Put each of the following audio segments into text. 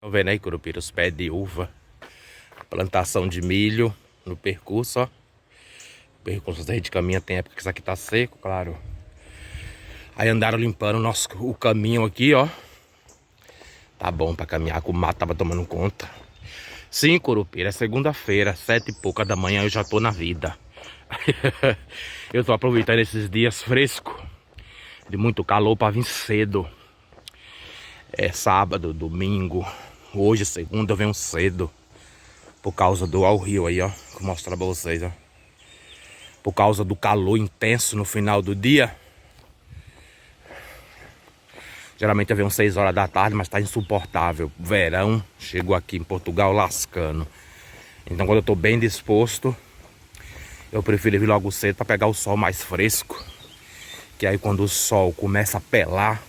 Estão vendo aí, Curupira, os pés de uva, plantação de milho no percurso, ó. O percurso da gente caminha, tem época que isso aqui tá seco, claro. Aí andaram limpando o caminho aqui, ó. Tá bom pra caminhar, que o mato tava tomando conta. Sim, Curupira, é segunda-feira, 7h pouca da manhã, eu já tô na vida. Eu tô aproveitando esses dias frescos, de muito calor, pra vir cedo. É sábado, domingo, hoje segunda eu venho cedo. Por causa do Al Rio aí, ó. Vou mostrar pra vocês, ó. Por causa do calor intenso no final do dia. Geralmente eu venho 6 horas da tarde, mas tá insuportável. Verão chegou aqui em Portugal lascando. Então quando eu tô bem disposto, eu prefiro vir logo cedo pra pegar o sol mais fresco. Que aí quando o sol começa a pelar,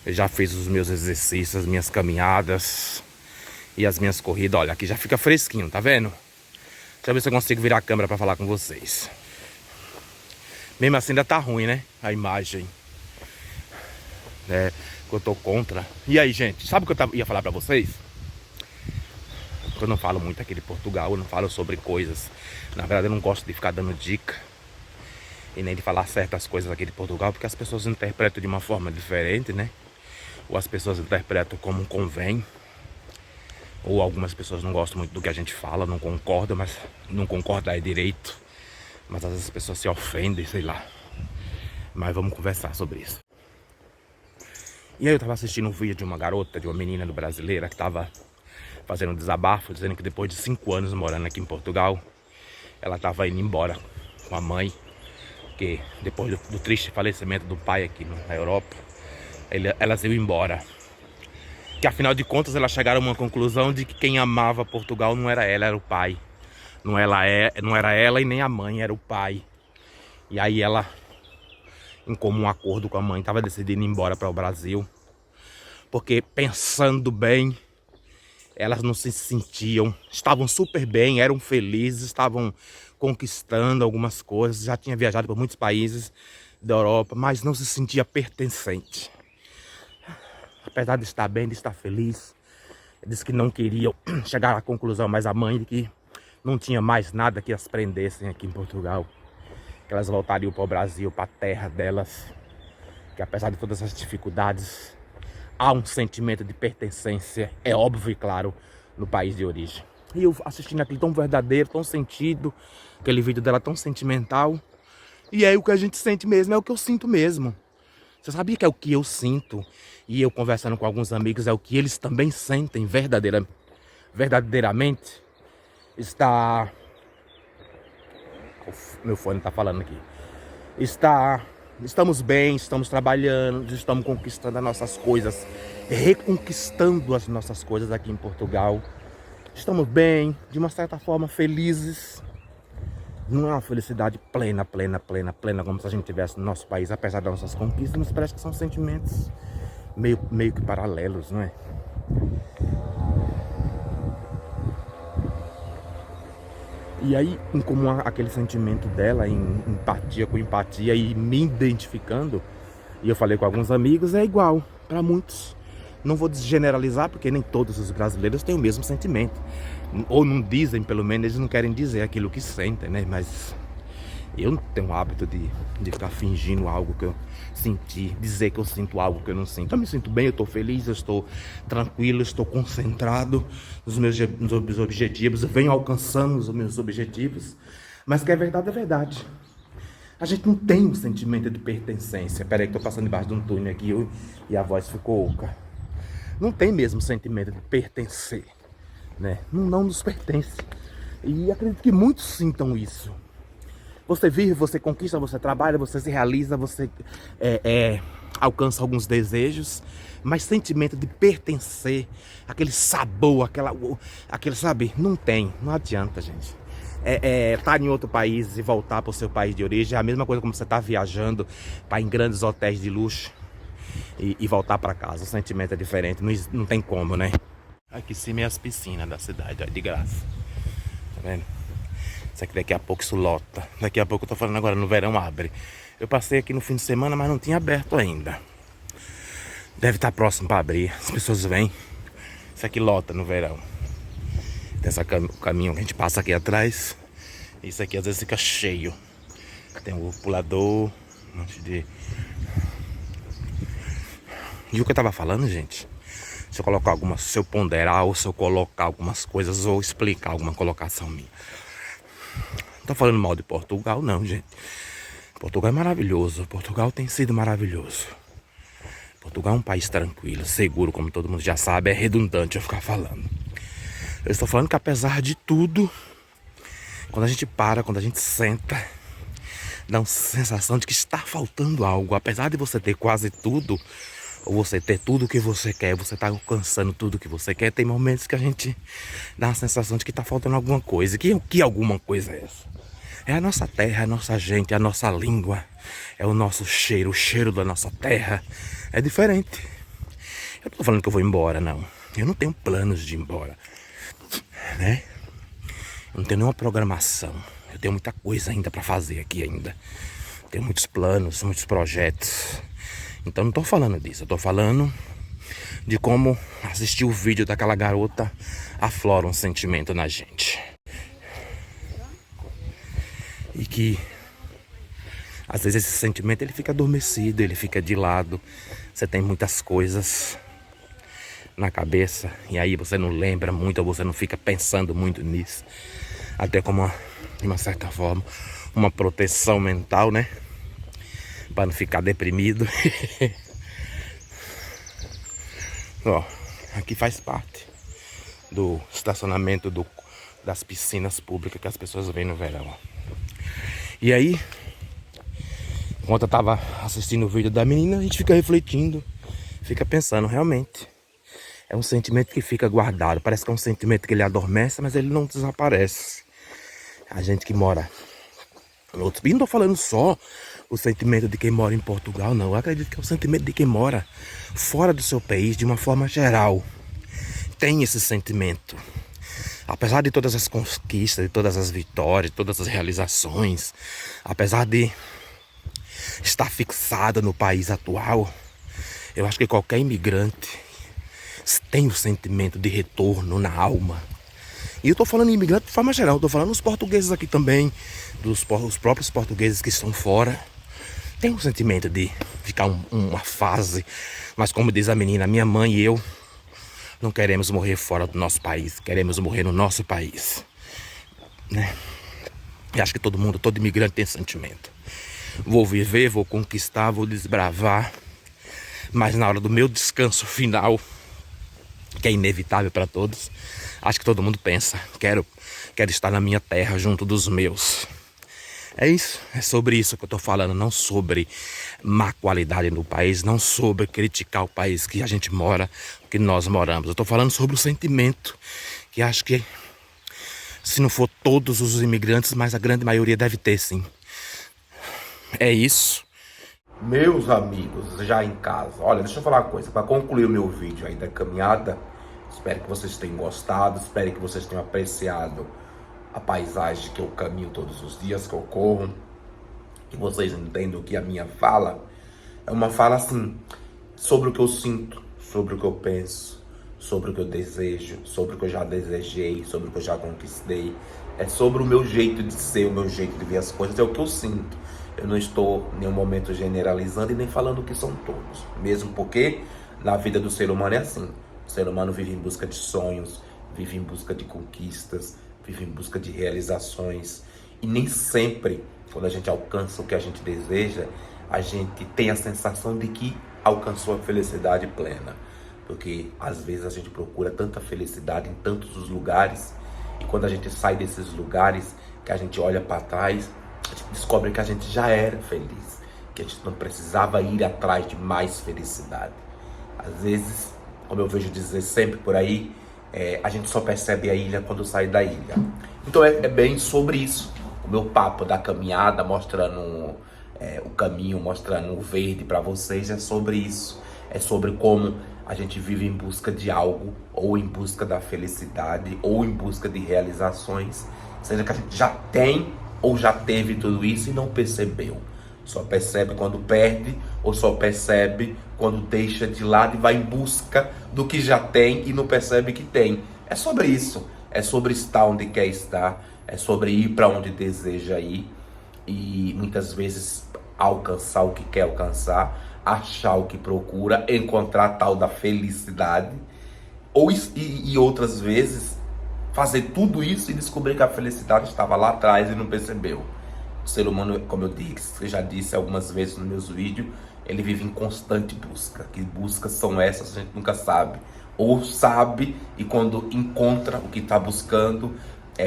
eu já fiz os meus exercícios, as minhas caminhadas e as minhas corridas. Olha, aqui já fica fresquinho, tá vendo? Deixa eu ver se eu consigo virar a câmera pra falar com vocês. Mesmo assim ainda tá ruim, né? A imagem. É, que eu tô contra. E aí, gente, sabe o que eu ia falar pra vocês? Eu não falo muito aqui de Portugal, eu não falo sobre coisas. Na verdade eu não gosto de ficar dando dica e nem de falar certas coisas aqui de Portugal, porque as pessoas interpretam de uma forma diferente, né? Ou as pessoas interpretam como convém. Ou algumas pessoas não gostam muito do que a gente fala, não concordam, mas não concordam é direito. Mas às vezes as pessoas se ofendem, sei lá. Mas vamos conversar sobre isso. E aí eu tava assistindo um vídeo de uma garota, de uma menina brasileira, que tava fazendo um desabafo, dizendo que depois de 5 anos morando aqui em Portugal, ela tava indo embora com a mãe, que depois do triste falecimento do pai aqui na Europa, elas iam embora. Que afinal de contas elas chegaram a uma conclusão de que quem amava Portugal não era ela, era o pai. Não era ela e nem a mãe, era o pai. E aí ela, em comum acordo com a mãe, estava decidindo ir embora para o Brasil. Porque pensando bem, elas não se sentiam, estavam super bem, eram felizes, estavam conquistando algumas coisas, já tinha viajado por muitos países da Europa, mas não se sentia pertencente. Apesar de estar bem, de estar feliz, disse que não queriam chegar à conclusão, mas a mãe de que não tinha mais nada que as prendessem aqui em Portugal. Que elas voltariam para o Brasil, para a terra delas. Que apesar de todas as dificuldades, há um sentimento de pertencência, é óbvio e claro, no país de origem. E eu assistindo aquilo tão verdadeiro, tão sentido, aquele vídeo dela tão sentimental. E aí o que a gente sente mesmo é o que eu sinto mesmo. Você sabia que é o que eu sinto? E eu conversando com alguns amigos, é o que eles também sentem verdadeiramente. Meu fone tá falando aqui. Estamos bem, estamos trabalhando, estamos conquistando as nossas coisas, reconquistando as nossas coisas aqui em Portugal. Estamos bem, de uma certa forma felizes. Não é uma felicidade plena, como se a gente tivesse no nosso país, apesar das nossas conquistas, mas parece que são sentimentos meio que paralelos, não é? E aí, em comum aquele sentimento dela, em empatia com empatia e me identificando, e eu falei com alguns amigos, é igual para muitos. Não vou generalizar, porque nem todos os brasileiros têm o mesmo sentimento. Ou não dizem, pelo menos, eles não querem dizer aquilo que sentem, né? Mas eu não tenho o hábito de ficar fingindo algo que eu senti, dizer que eu sinto algo que eu não sinto. Eu me sinto bem, eu estou feliz, eu estou tranquilo, eu estou concentrado nos meus objetivos, eu venho alcançando os meus objetivos. Mas que é verdade, é verdade. A gente não tem um sentimento de pertencência. Peraí que estou passando debaixo de um túnel aqui e a voz ficou oca. Não tem mesmo sentimento de pertencer, né? Não nos pertence. E acredito que muitos sintam isso. Você vive, você conquista, você trabalha, você se realiza, você alcança alguns desejos, mas sentimento de pertencer, aquele sabor, aquele, sabe, não tem, não adianta, gente. Tá em outro país e voltar para o seu país de origem é a mesma coisa como você tá viajando para em grandes hotéis de luxo e voltar para casa. O sentimento é diferente, não tem como, né? Aqui em cima é as piscinas da cidade, ó, de graça. Tá vendo? Isso aqui daqui a pouco isso lota. Daqui a pouco eu tô falando agora, no verão abre. Eu passei aqui no fim de semana, mas não tinha aberto ainda. Deve estar próximo para abrir. As pessoas vêm Isso aqui lota no verão. Tem o caminho que a gente passa aqui atrás. Isso aqui às vezes fica cheio. Tem o pulador, um monte de... E o que eu tava falando, gente? Se eu colocar se eu ponderar, ou se eu colocar algumas coisas, ou explicar alguma colocação minha. Não tô falando mal de Portugal, não, gente. Portugal é maravilhoso. Portugal tem sido maravilhoso. Portugal é um país tranquilo, seguro, como todo mundo já sabe. É redundante eu ficar falando. Eu estou falando que apesar de tudo, quando a gente para, quando a gente senta, dá uma sensação de que está faltando algo. Apesar de você ter quase tudo, ou você ter tudo o que você quer, você está alcançando tudo o que você quer, tem momentos que a gente dá a sensação de que está faltando alguma coisa. Que alguma coisa é essa? É a nossa terra, é a nossa gente, é a nossa língua, é o nosso cheiro, o cheiro da nossa terra. É diferente. Eu não tô falando que eu vou embora, não. Eu não tenho planos de ir embora, né? Eu não tenho nenhuma programação. Eu tenho muita coisa ainda para fazer aqui ainda. Tenho muitos planos, muitos projetos. Então não tô falando disso. Eu tô falando de como assistir o vídeo daquela garota aflora um sentimento na gente. E que às vezes esse sentimento ele fica adormecido, ele fica de lado. Você tem muitas coisas na cabeça e aí você não lembra muito, ou você não fica pensando muito nisso. Até como de uma certa forma uma proteção mental, né? Para não ficar deprimido. Ó, aqui faz parte do estacionamento das piscinas públicas que as pessoas vêm no verão. E aí, enquanto eu tava assistindo o vídeo da menina, a gente fica refletindo, fica pensando, realmente. É um sentimento que fica guardado. Parece que é um sentimento que ele adormece, mas ele não desaparece. A gente que mora em outros... E não tô falando só o sentimento de quem mora em Portugal, não. Eu acredito que é o sentimento de quem mora fora do seu país, de uma forma geral. Tem esse sentimento. Apesar de todas as conquistas, de todas as vitórias, de todas as realizações, apesar de estar fixada no país atual, eu acho que qualquer imigrante tem o sentimento de retorno na alma. E eu tô falando em imigrante de forma geral, eu tô falando dos portugueses aqui também, os próprios portugueses que estão fora. Tem um sentimento de ficar uma fase, mas como diz a menina, minha mãe e eu não queremos morrer fora do nosso país, queremos morrer no nosso país, né? E acho que todo imigrante tem esse sentimento. Vou viver, vou conquistar, vou desbravar, mas na hora do meu descanso final, que é inevitável para todos, acho que todo mundo pensa, quero estar na minha terra junto dos meus. É isso, é sobre isso que eu tô falando, não sobre má qualidade no país, não sobre criticar o país que a gente mora, que nós moramos. Eu tô falando sobre o sentimento, que acho que, se não for todos os imigrantes, mas a grande maioria deve ter, sim. É isso. Meus amigos, já em casa, olha, deixa eu falar uma coisa, para concluir o meu vídeo aí da caminhada, espero que vocês tenham gostado, espero que vocês tenham apreciado a paisagem que eu caminho todos os dias, que eu corro, que vocês entendam que a minha fala é uma fala assim, sobre o que eu sinto, sobre o que eu penso, sobre o que eu desejo, sobre o que eu já desejei, sobre o que eu já conquistei. É sobre o meu jeito de ser, o meu jeito de ver as coisas, é o que eu sinto. Eu não estou em nenhum momento generalizando e nem falando que são todos, mesmo porque na vida do ser humano é assim. O ser humano vive em busca de sonhos, vive em busca de conquistas, vive em busca de realizações, e nem sempre, quando a gente alcança o que a gente deseja, a gente tem a sensação de que alcançou a felicidade plena, porque às vezes a gente procura tanta felicidade em tantos os lugares, e quando a gente sai desses lugares, que a gente olha para trás, a gente descobre que a gente já era feliz, que a gente não precisava ir atrás de mais felicidade. Às vezes, como eu vejo dizer sempre por aí, a gente só percebe a ilha quando sai da ilha. Então é bem sobre isso. O meu papo da caminhada, mostrando o caminho, mostrando o verde para vocês, é sobre isso. É sobre como a gente vive em busca de algo, ou em busca da felicidade, ou em busca de realizações. Seja que a gente já tem ou já teve tudo isso e não percebeu. Só percebe quando perde ou só percebe quando deixa de lado e vai em busca do que já tem e não percebe que tem. É sobre isso. É sobre estar onde quer estar. É sobre ir para onde deseja ir. E muitas vezes alcançar o que quer alcançar, achar o que procura, encontrar a tal da felicidade. E outras vezes fazer tudo isso e descobrir que a felicidade estava lá atrás e não percebeu. O ser humano, como eu já disse algumas vezes nos meus vídeos, ele vive em constante busca. Que buscas são essas, a gente nunca sabe. Ou sabe e quando encontra o que está buscando,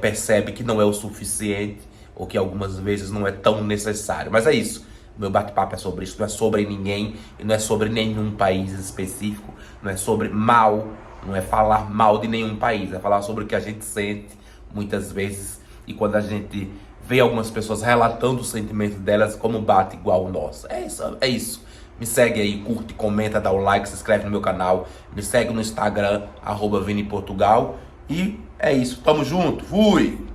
percebe que não é o suficiente ou que algumas vezes não é tão necessário. Mas é isso. Meu bate-papo é sobre isso. Não é sobre ninguém e não é sobre nenhum país específico. Não é sobre mal. Não é falar mal de nenhum país, é falar sobre o que a gente sente muitas vezes. E quando a gente vê algumas pessoas relatando o sentimento delas, como bate igual o nosso. É isso, é isso. Me segue aí, curte, comenta, dá o like, se inscreve no meu canal. Me segue no Instagram, @ViniPortugal. E é isso, tamo junto, fui!